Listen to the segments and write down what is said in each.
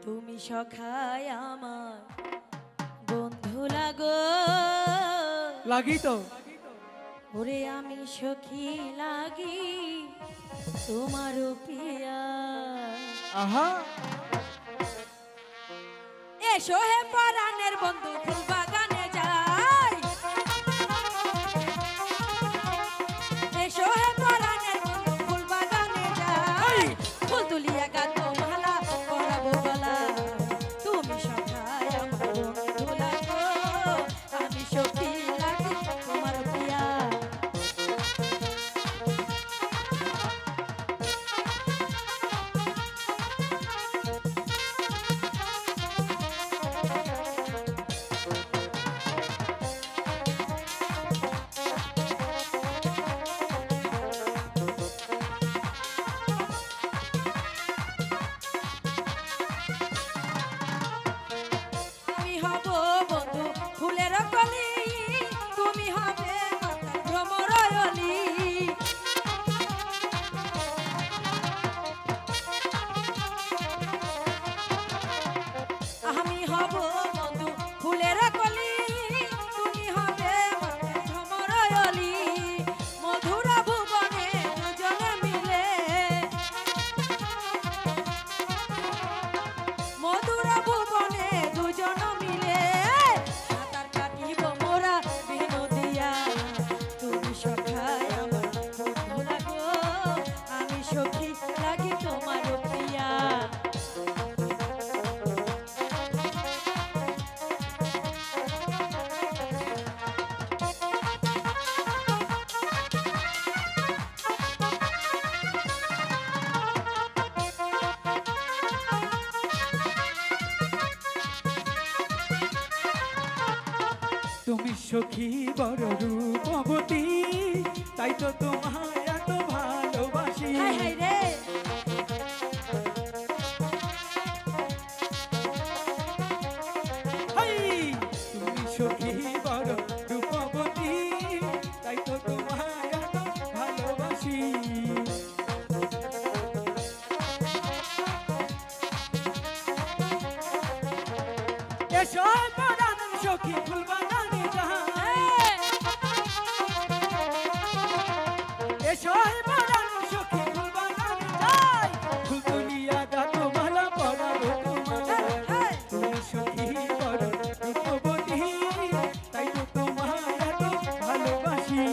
তুমি সখায় আমার বন্ধু লাগো লাগি তো ওরে আমি সখী লাগি তোমার পিয়া আহা এসো হে পরাণের বন্ধু ফুল বাগানে যাই এসো হে পরাণের বন্ধু ফুল বাগানে যাই ফুল তুলিয়া গাত মালা পরাবো গলা তুমি সখায় আমার বন্ধু লাগো আমি সখী লাগি তোমার পিয়া তুমি সখী বড় রূপবতী তাই তো তোমায় এত ভালোবাসি হাই হাই রে হাই তুমি সখী বড় রূপবতী তাই তো তোমায় এত ভালোবাসি এসো পরাণ সখী ফুল বাগানে যাই এসো পরাণ সখী ফুল বাগানে যাই ফুল তুলিয়া গাত মালা পরাবো তোমায় তুমি সখী বড় রূপবতী তাই তো তোমায় এত ভালোবাসি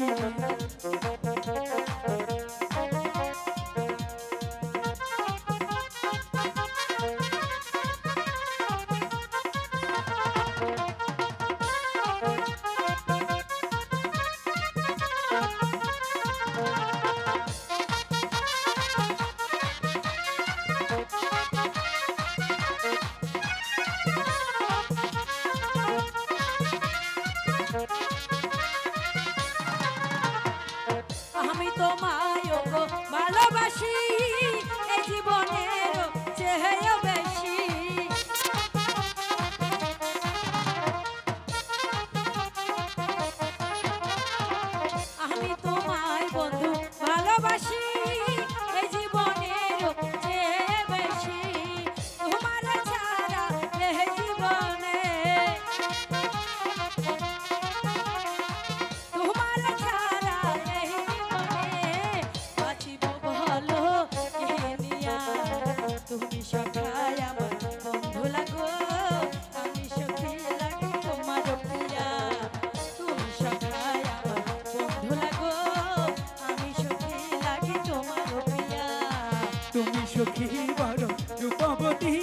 আমি তোমায় গো ভালোবাসি এই জীবনের চেয়ে বেশি আমি তোমায় বন্ধু ভালোবাসি এই জীবনের চেয়ে বেশি তোমার ছাড়া এই জীবনে তোমার ছাড়া এই জীবনে বাঁচিব ভালো নিয়া তুমি সখায় আমার বন্ধু লাগো আমি সখী লাগি তোমার প্রিয়া তুমি সখায় আমার বন্ধু লাগো আমি সখী লাগি তোমার প্রিয়া তুমি সখী বড় রূপবতী